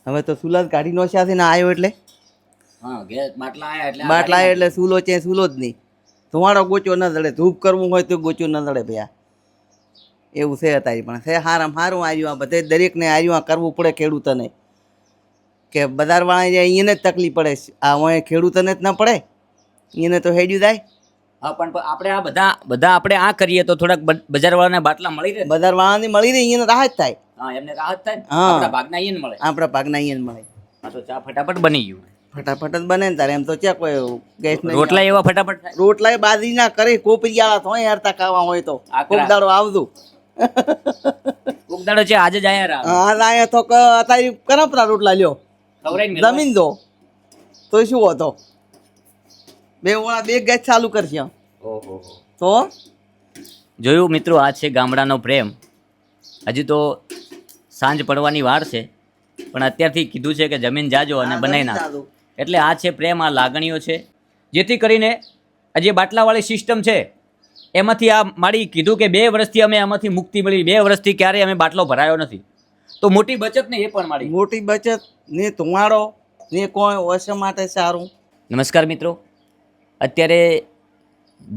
હવે તો સુલા કાઢી નો છે ને આવ્યો એટલે હા ગેસ બાટલા આયા એટલે બાટલા એટલે સૂલો છે સૂલો જ નહીં. ધુવાડો ગોચો ન દળે, ધૂપ કરવું હોય તો ગોચો ન દળે ભૈયા. એવું છે અત્યારે પણ છે હારામ હારું આવ્યું. આ બધે દરેકને આવ્યું આ કરવું પડે ખેડૂતોને, કે બજારવાળા જે અહીંયાને જ તકલીફ પડે. આ હોય ખેડૂતોને જ ન પડે, અહીંયાને તો હેડ્યું જાય. હા પણ આપણે આ બધા આપણે આ કરીએ તો થોડાક બજારવાળાને બાટલા મળી રહે. બજારવાળાને મળી રહે, અહીંયાને રાહત થાય. હા એમને રાહત થાય ને. હા. આપણા ભાગના અહીંયા મળે. આપણા ભાગના અહીંયા મળે. હા તો ચા ફટાફટ બની ગયું. ફટાફટ જ બને ને તારે. એમ તો ચા કોઈ ગેસ નહીં. રોટલા એવા ફટાફટ થાય. રોટલા બાજરીના કરે કોપરિયાળા થોય હરતા ખાવા હોય તો આકરા. કોક દાડો આવતું. ઉગદાડો છે આજે જ આયા રા. હા લાયા તો અત્યારે કરપરા રોટલા લ્યો ખવરાઈને મેલવા. જમીન દો તો શું હતો. બે ઓળા બે ગેસ ચાલુ કરશે ઓહો તો જોયું મિત્રો, આ છે ગામડાનો પ્રેમ. હજી તો સાંજ પડવાની વાર છે, પણ અત્યારથી કીધું છે કે જમીન જાજો અને બનાવી નાખ. એટલે આ છે પ્રેમ, આ લાગણીઓ છે. જેથી કરીને આ જે બાટલાવાળી સિસ્ટમ છે એમાંથી આ મારી કીધું કે 2 વર્ષથી અમે આમાંથી મુક્તિ મળી. 2 વર્ષથી ક્યારેય અમે બાટલો ભરાયો નથી. તો મોટી બચત ને એ પણ મારી. મોટી બચત ને ધુમાડો ને કોઈ ઓછા માટે સારું. નમસ્કાર મિત્રો, અત્યારે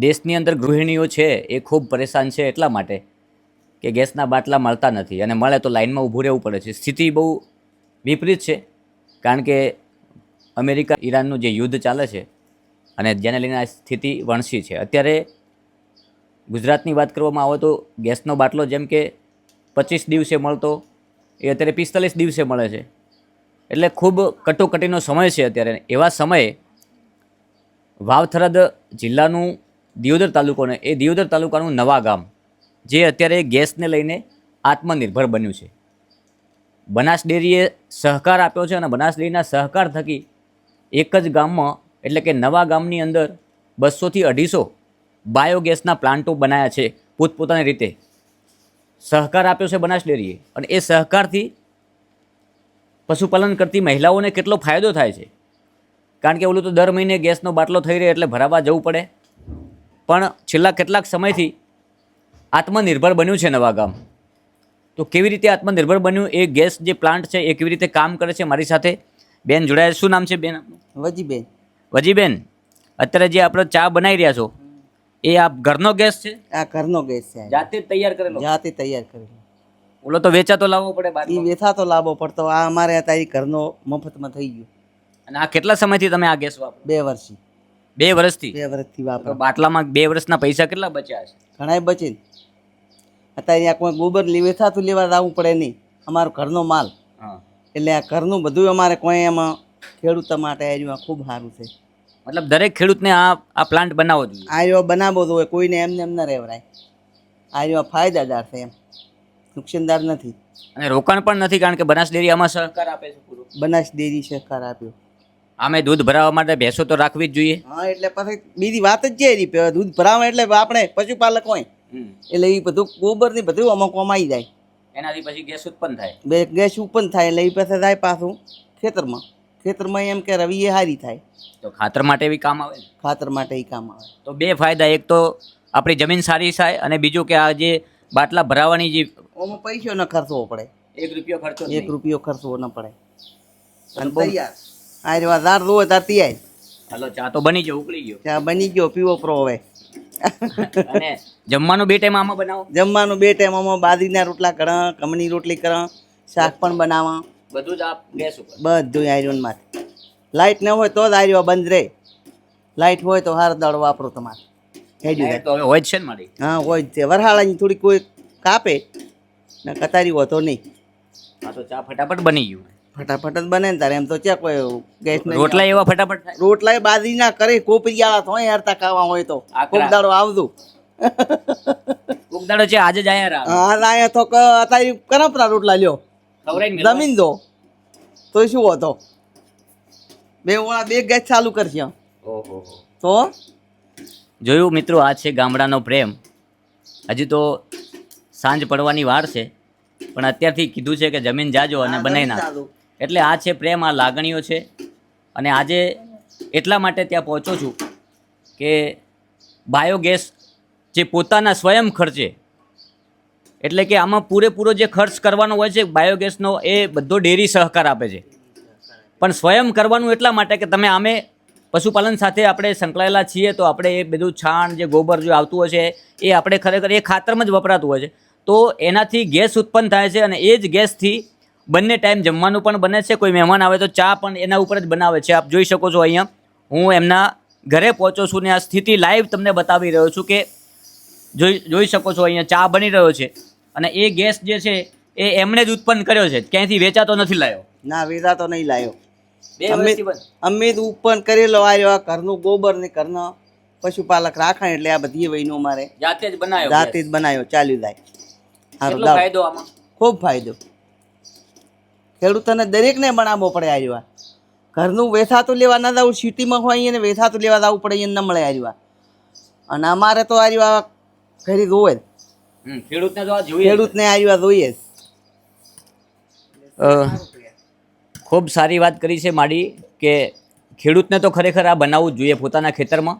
દેશની અંદર ગૃહિણીઓ છે એ ખૂબ પરેશાન છે એટલા માટે કે ગેસના બાટલા મળતા નથી, અને મળે તો લાઇનમાં ઊભું રહેવું પડે છે. સ્થિતિ બહુ વિપરીત છે, કારણ કે અમેરિકા ઈરાનનું જે યુદ્ધ ચાલે છે અને જેને લઈને આ સ્થિતિ વણસી છે. અત્યારે ગુજરાતની વાત કરવામાં આવે તો ગેસનો બાટલો જેમ કે 25 દિવસે મળતો એ અત્યારે 45 દિવસે મળે છે. એટલે ખૂબ કટોકટીનો સમય છે અત્યારે. એવા સમયે વાવથરાદ જિલ્લાનું દિયોદર તાલુકોને એ દિયોદર તાલુકાનું નવા ગામ જે અત્યારે ગેસને લઈને આત્મનિર્ભર બન્યું છે. બનાસ ડેરીએ સહકાર આપ્યો છે અને બનાસ ડેરીના સહકાર થકી એક જ ગામમાં એટલે કે નવા ગામની અંદર 200 થી 250 બાયોગેસના પ્લાન્ટો બનાવ્યા છે. પોતપોતાની રીતે સહકાર આપ્યો છે બનાસ ડેરીએ, અને એ સહકારથી પશુપાલન કરતી મહિલાઓને કેટલો ફાયદો થાય છે. કારણ કે ઓલું તો દર મહિને ગેસનો બાટલો થઈ રહે એટલે ભરાવા જવું પડે. પણ છેલ્લા કેટલાક સમયથી આત્મનિર્ભર બન્યું છે નવા ગામ. તો કેવી રીતે આત્મનિર્ભર બન્યું, એ ગેસ જે પ્લાન્ટ છે એ કેવી રીતે કામ કરે છે, મારી સાથે બેન જોડાયા. શું નામ છે બેન આપનું? વજીબેન. વજીબેન, અત્યારે જે આપણે ચા બનાવી રહ્યા છો એ આ ઘરનો ગેસ છે? આ ઘરનો ગેસ છે, જાતે જ તૈયાર કરેલો? જાતે તૈયાર કરેલો. ઓલો તો વેચાતો લાવવો પડે બાદ. એ વેચાતો લાવવો પડતો. આ અમારે અત્યારે ઘરનો મફતમાં થઈ ગયો. અને આ કેટલા સમયથી તમે આ ગેસ વાપરો? 2 વર્ષથી. 2 વર્ષથી? 2 વર્ષથી વાપરો. તો બાટલામાં 2 વર્ષના પૈસા કેટલા બચ્યા છે? ઘણા બચે ને. અત્યારે આ કોઈ ગોબર વેચાતું લેવા જવું પડે નહીં. અમારો ઘરનો માલ. હા, એટલે આ ઘરનું બધું અમારે કોઈ એમાં ખેડૂતો માટે આવ્યું ખૂબ સારું છે. મતલબ દરેક ખેડૂતને આ પ્લાન્ટ બનાવવો જોઈએ. આવ્યો બનાવવો તો હોય, કોઈને એમને એમ ન રહેવરાય. આવ્યો ફાયદાદાર છે, એમ નુકસાનદાર નથી. અને રોકાણ પણ નથી, કારણ કે બનાસ ડેરી આમાં સહકાર આપે છે પૂરો. બનાસ ડેરી સહકાર આપ્યો. આમે દૂધ ભરાવવા માટે ભેંસો તો રાખવી જ જોઈએ. હા એટલે પછી બીજી વાત જ છે એની. દૂધ ભરાવે એટલે આપણે પશુપાલક હોય એટલે એ બધું ગોબર ની બધું અમુક કમાઈ જાય. એનાથી પછી ગેસ ઉત્પન્ન થાય. ગેસ ઉત્પન્ન થાય એટલે એ પાસે જાય પાછું ખેતરમાં. ખેતરમાં એમ કે રવિ એ સારી થાય. તો ખાતર માટે બી કામ આવે ને? ખાતર માટે એ કામ આવે. તો 2 ફાયદા, એક તો આપણી જમીન સારી થાય, અને બીજું કે આ જે બાટલા ભરાવાની જે ઓમાં પૈસો ન ખર્ચવો પડે. 1 રૂપિયો ખર્ચો 1 રૂપિયો ખર્ચવો ન પડે. અને તૈયાર આ રેવા દાર દો તાર તૈયાર. હાલો, ચા તો બની ગયો, ઉકળી ગયો. ચા બની ગયો, પીવો પ્રો હવે. અને જમવાનું 2 ટાઈમ આમાં બનાવો? જમવાનું 2 ટાઈમ આમાં બાજરીના રોટલા કરા, કમની રોટલી કરા, શાક પણ બનાવવા. બધું જ આ ગેસ ઉપર? બધું આયરનમાં. લાઇટ ન હોય તો જ આયરો બંધ રહે. લાઇટ હોય તો હાર દાડો વાપરો તમારે. હેડ્યું લાઈટ તો હવે હોય જ છે ને મારી? હા હોય જ છે. વરહાળાની થોડી કોઈ કાપે ને કતારી હોતો નહીં. હા તો ચા ફટાફટ બની ગયું. ફટાફટ જ બને ને તારે. એમ તો ચા કોઈ ગેસ નહીં. રોટલા એવા ફટાફટ થાય? રોટલા બાજરીના કરે કોપરિયાળા થોય હરતા ખાવા હોય તો આકરા. કોક દાડો આવતું. ઉગદાડો છે આજે જ આયા રા. હા લાયા તો અત્યારે કરપરા રોટલા લ્યો ખવરાઈને મેલવા. જમીન દો તો શું હતો. બે ઓળા બે ગેસ ચાલુ કરશે ઓહો તો જોયું મિત્રો, આ છે ગામડાનો પ્રેમ. હજી તો સાંજ પડવાની વાર છે, પણ અત્યારથી કીધું છે કે જમીન જાજો અને બનાવી નાખ. એટલે આ છે પ્રેમ, આ લાગણીઓ છે. અને આજે એટલા માટે ત્યાં પહોંચો છું કે બાયોગેસ જે પોતાના સ્વયં ખર્ચે, એટલે કે આમાં પૂરેપૂરો જે ખર્ચ કરવાનો હોય છે બાયોગેસનો, એ બધો ડેરી સહકાર આપે છે. પણ સ્વયં કરવાનું એટલા માટે કે તમે આમે પશુપાલન સાથે આપણે સંકળાયેલા છીએ તો આપણે એ બધું છાણ જે ગોબર જે આવતું હોય છે એ આપણે ખરેખર એ ખાતરમાં જ વપરાતું હોય છે. તો એનાથી ગેસ ઉત્પન્ન થાય છે અને એ જ ગેસથી બંને ટાઈમ જમવાનું પણ બને છે. કોઈ મહેમાન આવે તો ચા પણ એના ઉપર જ બનાવે છે. આપ જોઈ શકો છો અહીંયા હું એમના ઘરે પહોંચ્યો છું ને આ સ્થિતિ લાઈવ તમને બતાવી રહ્યો છું કે જોઈ શકો છો અહીંયા ચા બની રહ્યો છે અને એ ગેસ જે છે એ એમણે જ ઉત્પન્ન કર્યો છે, ક્યાંયથી વેચાતો નથી લાવ્યો. ના વેચા તો નહીં લાવ્યો, બે વર્ષથી બંધ. અમે જ ઉત્પન્ન કરેલો આવ્યો. આ ઘરનું ગોબર ને ઘરનો પશુપાલક રાખાય એટલે આ બધી વહીનો અમારે જાતે જ બનાવ્યો જાતે જ બનાવ્યો, ચાલ્યું જાય. સારું કેટલો લાવ. ફાયદો આમાં? ખૂબ ફાયદો. ખેડૂતોને દરેકને બનાવવો પડે આવ્યા. ઘરનું વેચાતું લેવા ના જવું, સિટીમાં હોય એને વેચાતું લેવા જવું પડે એને ન મળે આવ્યા. અને અમારે તો આવ્યા ઘરે જોવે જ, ખેડૂતને તો આ જોઈએ જ. ખેડૂતને આવ્યા જોઈએ જ. ખૂબ સારી વાત કરી છે માડી કે ખેડૂતને તો ખરેખર આ બનાવવું જ જોઈએ પોતાના ખેતરમાં.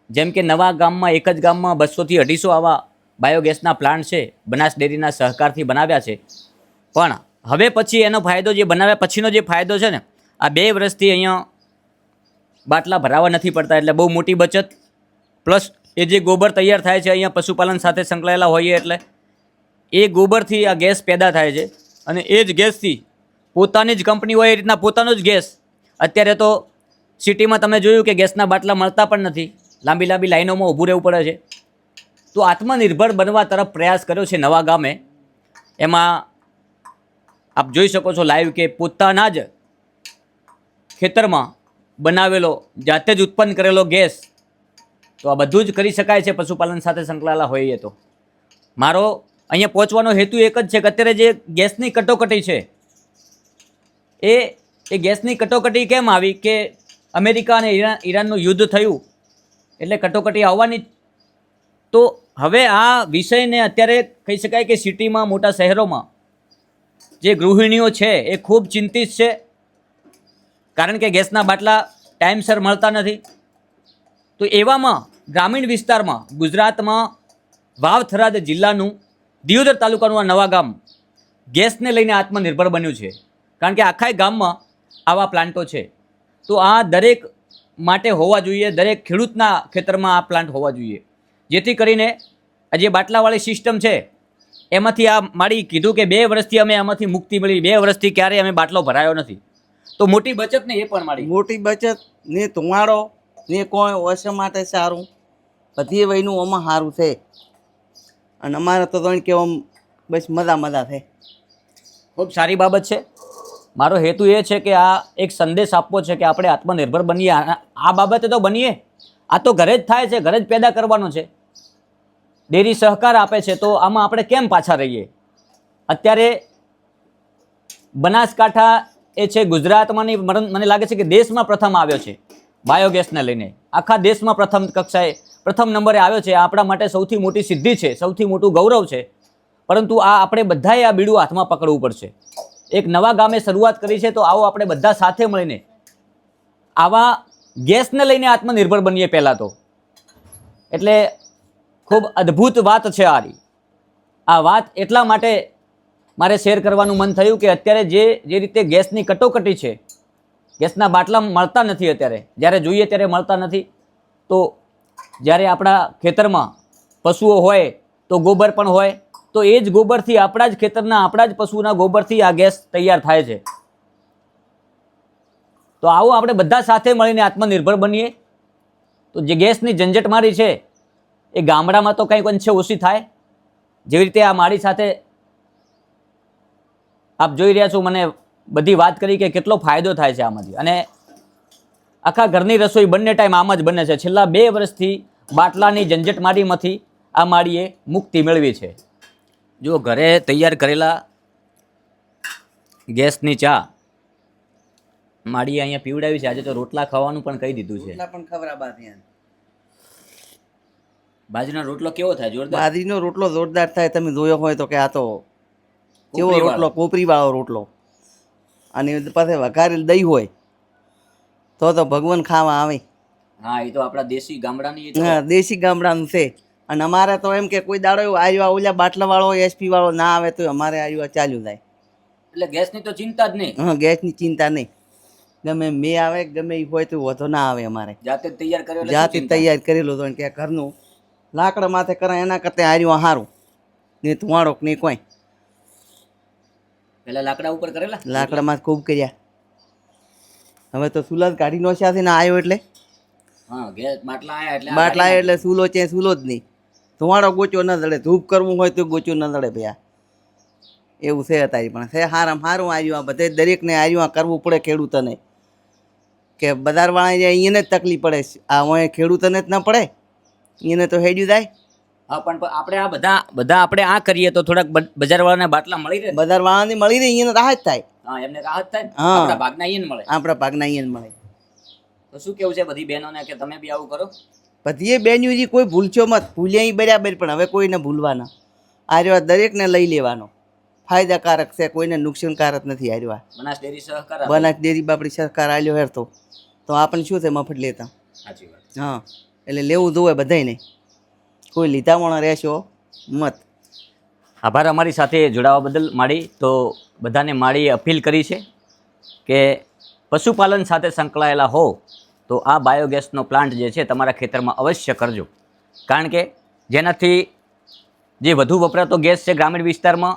જેમ કે નવા ગામમાં એક જ ગામમાં 200 થી 250 આવા બાયોગેસના પ્લાન્ટ છે, બનાસ ડેરીના સહકારથી બનાવ્યા છે. પણ હવે પછી એનો ફાયદો જે બનાવ્યા પછીનો જે ફાયદો છે ને, આ 2 વર્ષથી અહીંયા બાટલા ભરાવા નથી પડતા એટલે બહુ મોટી બચત. પ્લસ એ જે ગોબર તૈયાર થાય છે અહીંયા પશુપાલન સાથે સંકળાયેલા હોઈએ એટલે એ ગોબરથી આ ગેસ પેદા થાય છે અને એ જ ગેસથી પોતાની જ કંપની હોય એ રીતના પોતાનો જ ગેસ. અત્યારે તો સિટીમાં તમે જોયું કે ગેસના બાટલા મળતા પણ નથી, લાંબી લાંબી લાઈનોમાં ઊભું રહેવું પડે છે. તો આત્મનિર્ભર બનવા તરફ પ્રયાસ કર્યો છે નવા ગામે. એમાં આપ જોઈ શકો છો લાઈવ કે પોતાના જ ખેતરમાં બનાવેલો જાતે જ ઉત્પન્ન કરેલો ગેસ. તો આ બધું જ કરી શકાય છે પશુપાલન સાથે સંકળાયેલા હોઈએ તો. મારો અહીંયા પહોંચવાનો હેતુ એક જ છે કે અત્યારે જે ગેસની કટોકટી છે એ ગેસની કટોકટી કેમ આવી કે અમેરિકા અને ઈરાનનું યુદ્ધ થયું એટલે કટોકટી આવવાની. તો હવે આ વિષયને અત્યારે કહી શકાય કે સિટીમાં મોટા શહેરોમાં જે ગૃહિણીઓ છે એ ખૂબ ચિંતિત છે, કારણ કે ગેસના બાટલા ટાઈમસર મળતા નથી. તો એવામાં ગ્રામીણ વિસ્તારમાં ગુજરાતમાં વાવ-થરાદ જિલ્લાનું દિયોદર તાલુકાનું આ નવા ગામ ગેસને લઈને આત્મનિર્ભર બન્યું છે, કારણ કે આખા ગામમાં આવા પ્લાન્ટો છે. તો આ દરેક માટે હોવા જોઈએ, દરેક ખેડૂતના ખેતરમાં આ પ્લાન્ટ હોવા જોઈએ, જેથી કરીને આ જે બાટલાવાળી સિસ્ટમ છે એમાંથી આ મારી કીધું કે 2 વર્ષથી અમે આમાંથી મુક્તિ મળી. 2 વર્ષથી ક્યારેય અમે બાટલો ભરાયો નથી. તો મોટી બચત ને એ પણ મારી મોટી બચત ને ધુમાડો ને કોઈ ઓછા માટે સારું, બધી વયનું આમાં સારું છે. અને અમારે તો ત્રણ કે આમ બસ મજા છે. ખૂબ સારી બાબત છે. મારો હેતુ એ છે કે આ એક સંદેશ આપવો છે કે આપણે આત્મનિર્ભર બનીએ. આ બાબતે તો બનીએ, આ તો ઘરે જ થાય છે, ઘરે જ પેદા કરવાનો છે. ડેરી સહકાર આપે છે તો આમાં આપણે કેમ પાછા રહીએ? અત્યારે બનાસકાંઠા એ છે ગુજરાતમાં નહીં, મને લાગે છે કે દેશમાં પ્રથમ આવ્યો છે બાયોગેસને લઈને. આખા દેશમાં પ્રથમ કક્ષાએ પ્રથમ નંબરે આવ્યો છે. આપણા માટે સૌથી મોટી સિદ્ધિ છે, સૌથી મોટું ગૌરવ છે. પરંતુ આ આપણે બધાએ આ બીડું હાથમાં પકડવું પડશે. એક નવા ગામે શરૂઆત કરી છે તો આવો આપણે બધા સાથે મળીને આવા ગેસને લઈને આત્મનિર્ભર બનીએ પહેલાં તો. એટલે ખૂબ અદ્ભુત વાત છે આ વાત એટલા માટે મારે શેર કરવાનું મન થયું કે અત્યારે જે રીતે ગેસની કટોકટી છે, ગેસના બાટલા મળતા નથી અત્યારે, જ્યારે જોઈએ ત્યારે મળતા નથી. તો જ્યારે આપણા ખેતરમાં પશુઓ હોય તો ગોબર પણ હોય, તો એ જ ગોબરથી આપણા જ ખેતરના આપણા જ પશુના ગોબરથી આ ગેસ તૈયાર થાય છે. તો આવો આપણે બધા સાથે મળીને આત્મનિર્ભર બનીએ. તો જે ગેસની ઝંઝટમારી છે એ ગામડામાં તો કંઈક અંશે ઓછી થાય. જેવી રીતે આ મારી સાથે આપ જોઈ રહ્યા છો, મને બધી વાત કરી કે કેટલો ફાયદો થાય છે આમાંથી. અને આખા ઘરની રસોઈ બંને ટાઈમ આમ જ બને છે. છેલ્લા 2 વર્ષથી બાટલાની ઝંઝટમારીમાંથી આ માળીએ મુક્તિ મેળવી છે. જો ઘરે તૈયાર કરેલા ગેસની ચા માળીએ અહીંયા પીવડાવી છે. આજે તો રોટલા ખાવાનું પણ કહી દીધું છે. પણ ખબર બાજરીનો રોટલો કેવો થાય? જોરદાર. બાજરીનો રોટલો જોરદાર થાય. તમે જોયો હોય તો કે આ તો કેવો કોપરી રોટલો, કોપરી વાળો રોટલો. અને પાસે વઘારેલ દહીં હોય તો ભગવાન ખાવા આવે. હા, એ તો આપણા દેશી ગામડાની એ તો હા, દેશી ગામડાનું છે. અને અમારે તો એમ કે કોઈ દાડો એવું આવ્યા ઓલા બાટલા વાળો એસપી વાળો ના આવે તો અમારે આવ્યા ચાલ્યું જાય. એટલે ગેસની તો ચિંતા જ નહીં. હા, ગેસની ચિંતા નહીં. ગમે મેં આવે ગમે એ હોય તો વધો ના આવે અમારે જાતે જ તૈયાર કર્યો એટલે શું જાતે ચિંતા? તૈયાર કરેલું હતું કે ઘરનું લાકડા માથે કરાય એના કરતાં હાર્યું સારું ને ધુવાડો કે નહીં કોઈ પેલા લાકડા ઉપર કરેલા લાકડામાં જ ખૂબ કર્યા. હવે તો સુલાદ કાઢી નોખ્યા છે ને આવ્યો એટલે હા ગેસ બાટલા આયા એટલે આ બાટલા ગાડીમાં એટલે સૂલો છે સૂલો જ નહીં. ધુવાડો ગોચો ન દળે, ધૂપ કરવું હોય તો ગોચું ન દળે ભૈયા. એવું છે અત્યારે પણ છે હારામાં સારું આવ્યું. આ બધે દરેકને આવ્યું આ કરવું પડે ખેડૂતોને, કે બજારવાળા અહીંયાને જ તકલીફ પડે. આ હોય ખેડૂતોને જ ના પડે, એને તો હેડ્યું જાય. હા પણ આપણે આ બધા આપણે આ કરીએ તો થોડાક બજારવાળાને બાટલા મળી રહે ને? બજારવાળાને મળી રહે એને રાહત થાય. હા એમને રાહત થાય ને? હા. આપણા ભાગના અહીંયા મળે. આપણા ભાગના અહીંયા મળે. તો શું કેવું છે બધી બહેનોને કે તમે બી આવું કરો? પછી એ બેન્યુજી કોઈ ભૂલશો મત. ભૂલ્યા બરાબર પણ હવે કોઈને ભૂલવાના. આ રહ્યો દરેકને લઈ લેવાનો. ફાયદાકારક છે, કોઈને નુકસાનકારક નથી. આ રહ્યો બનાસ ડેરી સહકાર આપે. બનાસ ડેરી બાપડી સરકાર આલ્યો હેરતો તો આપણને શું છે મફત લેતા. સાચી વાત. હા એટલે લેવું જોવે બધાયને. કોઈ લીધાવાળા રહેશો મત. આભાર અમારી સાથે જોડાવા બદલ માળી. તો બધાને માળીએ અપીલ કરી છે કે પશુપાલન સાથે સંકળાયેલા હો તો આ બાયોગેસનો પ્લાન્ટ જે છે તમારા ખેતરમાં અવશ્ય કરજો. કારણ કે જેનાથી જે વધુ વપરાતો ગેસ છે ગ્રામીણ વિસ્તારમાં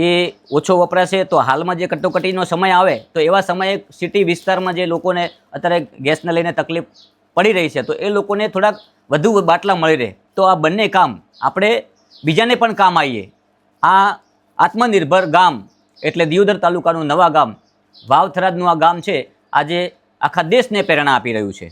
એ ઓછો વપરાશે. તો હાલમાં જે કટોકટીનો સમય આવે તો એવા સમયે સિટી વિસ્તારમાં જે લોકોને અત્યારે ગેસને લઈને તકલીફ પડી રહી છે તો એ લોકોને થોડાક વધુ બાટલા મળી રહે. તો આ બંને કામ આપણે બીજાને પણ કામ આવીએ. આ આત્મનિર્ભર ગામ એટલે દિયોદર તાલુકાનું નવા ગામ વાવથરાદનું આ ગામ છે આજે આખા દેશને પ્રેરણા આપી રહ્યું છે.